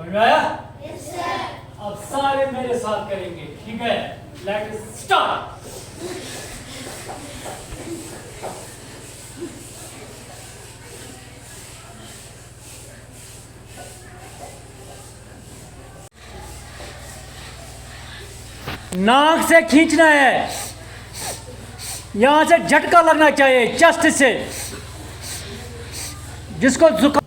समझ में आया? अब सारे मेरे साथ करेंगे, ठीक है? Let start. नाक से खींचना है, यहां से झटका लगना चाहिए चेस्ट से, जिसको जुकाम